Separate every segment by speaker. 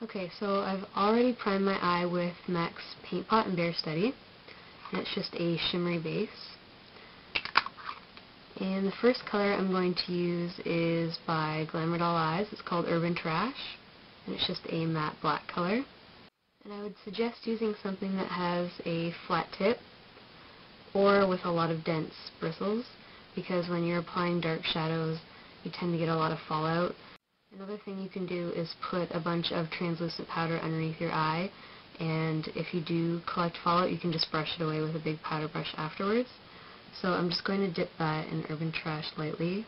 Speaker 1: Okay, so I've already primed my eye with MAC's Paint Pot and Bare Steady, and it's just a shimmery base. And the first color I'm going to use is by Glamour Doll Eyes. It's called Urban Trash, and it's just a matte black color. And I would suggest using something that has a flat tip or with a lot of dense bristles, because when you're applying dark shadows, you tend to get a lot of fallout. Another thing you can do is put a bunch of translucent powder underneath your eye, and if you do collect fallout, you can just brush it away with a big powder brush afterwards. So I'm just going to dip that in Urban Trash lightly.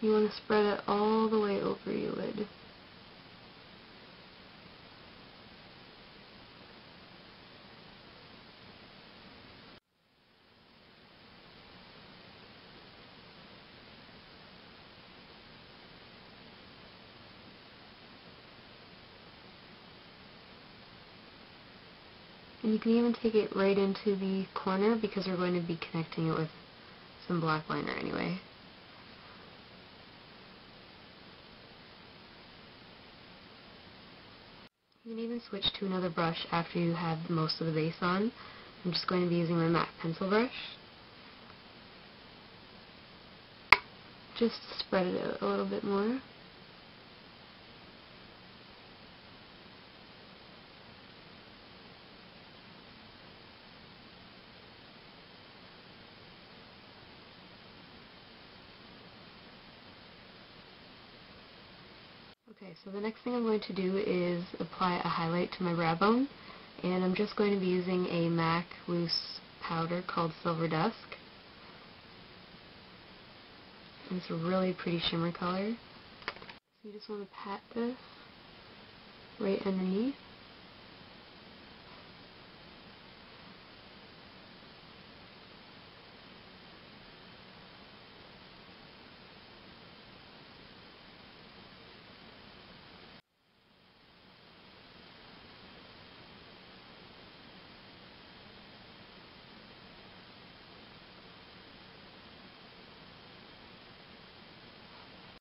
Speaker 1: You want to spread it all the way over your lid. And you can even take it right into the corner because we're going to be connecting it with some black liner anyway. You can even switch to another brush after you have most of the base on. I'm just going to be using my MAC pencil brush. Just to spread it out a little bit more. Okay, so the next thing I'm going to do is apply a highlight to my brow bone, and I'm just going to be using a MAC loose powder called Silver Dusk. And it's a really pretty shimmer color. So you just want to pat this right underneath.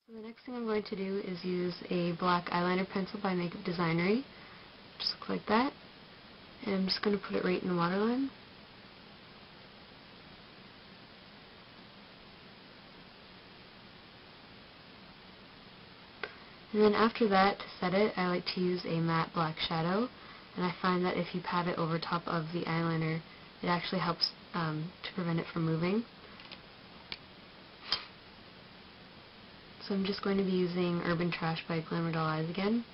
Speaker 1: So the next thing I'm going to do is use a black eyeliner pencil by Makeup Designery. Just look like that. And I'm just going to put it right in the waterline. And then after that, to set it, I like to use a matte black shadow. And I find that if you pat it over top of the eyeliner, it actually helps to prevent it from moving. So I'm just going to be using Urban Trash by Glamour Doll Eyes again.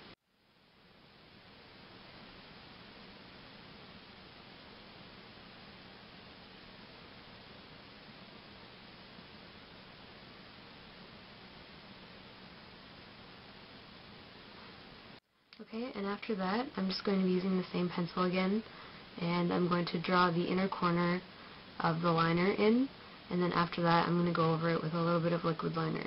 Speaker 1: Okay, and after that, I'm just going to be using the same pencil again, and I'm going to draw the inner corner of the liner in, and then after that, I'm going to go over it with a little bit of liquid liner.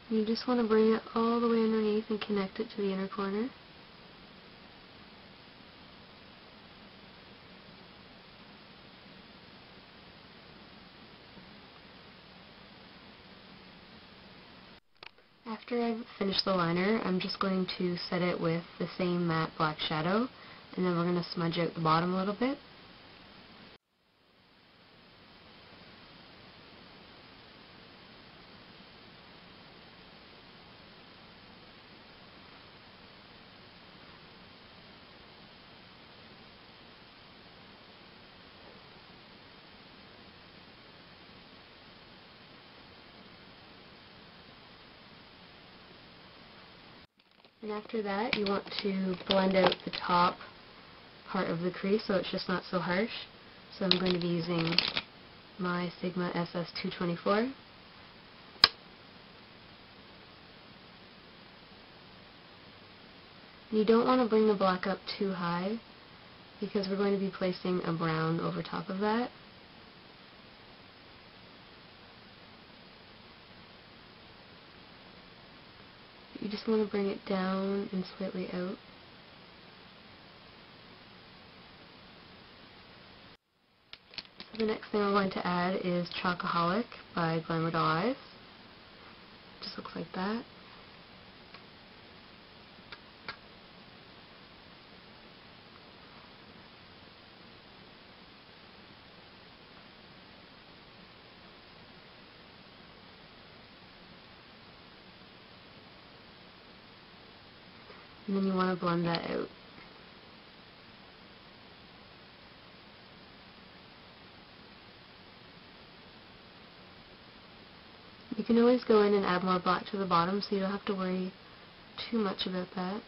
Speaker 1: You just want to bring it all the way underneath and connect it to the inner corner. After I've finished the liner, I'm just going to set it with the same matte black shadow, and then we're going to smudge out the bottom a little bit. And after that, you want to blend out the top part of the crease so it's just not so harsh. So I'm going to be using my Sigma SS224. You don't want to bring the black up too high because we're going to be placing a brown over top of that. You just want to bring it down and slightly out. So the next thing we're going to add is Chocoholic by Glamour Doll Eyes. Just looks like that. And then you want to blend that out. You can always go in and add more black to the bottom, so you don't have to worry too much about that.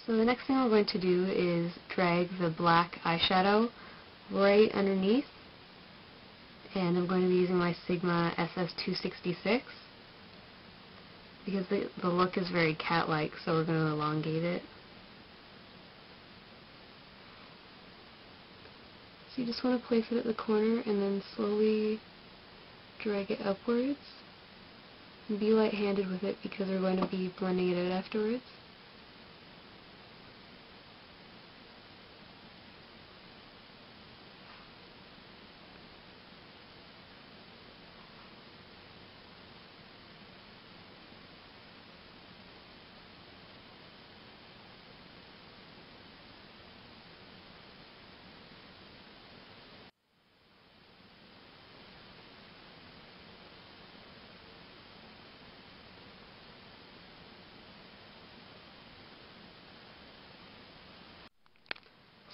Speaker 1: So the next thing we're going to do is drag the black eyeshadow right underneath, and I'm going to be using my Sigma SS266 because the look is very cat-like, so we're going to elongate it. So you just want to place it at the corner and then slowly drag it upwards. And be light-handed with it because we're going to be blending it out afterwards.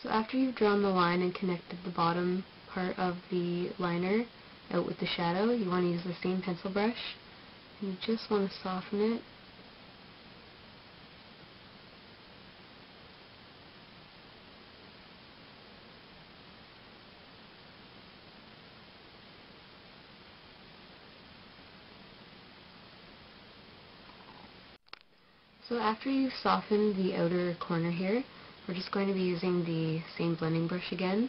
Speaker 1: So after you've drawn the line and connected the bottom part of the liner out with the shadow, you want to use the same pencil brush, and you just want to soften it. So after you've softened the outer corner here, we're just going to be using the same blending brush again,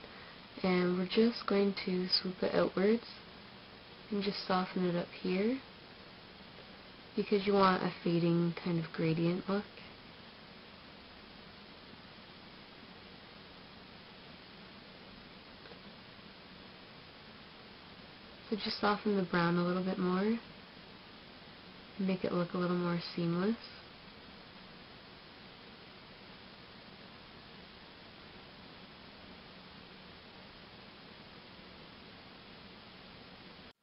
Speaker 1: and we're just going to swoop it outwards and just soften it up here because you want a fading kind of gradient look. So just soften the brown a little bit more and make it look a little more seamless.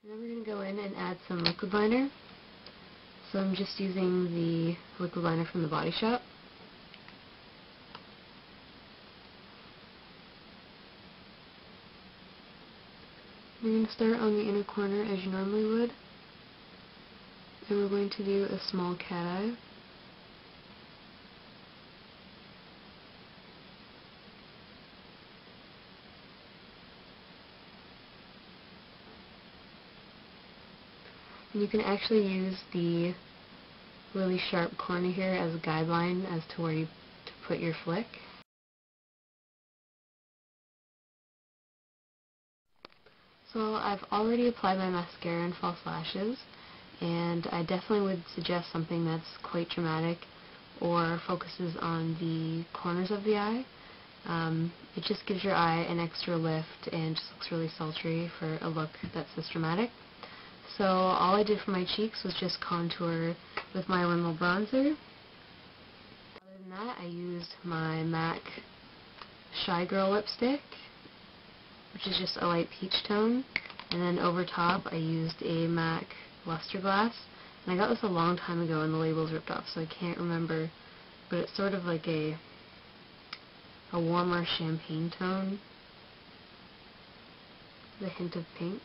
Speaker 1: And then we're going to go in and add some liquid liner. So I'm just using the liquid liner from the Body Shop. We're going to start on the inner corner as you normally would. And we're going to do a small cat eye. And you can actually use the really sharp corner here as a guideline as to where to put your flick. So I've already applied my mascara and false lashes, and I definitely would suggest something that's quite dramatic or focuses on the corners of the eye. It just gives your eye an extra lift and just looks really sultry for a look that's this dramatic. So all I did for my cheeks was just contour with my Rimmel bronzer. Other than that, I used my MAC Shy Girl lipstick, which is just a light peach tone. And then over top, I used a MAC Luster Glass. And I got this a long time ago and the label's ripped off, so I can't remember. But it's sort of like a warmer champagne tone with a hint of pink.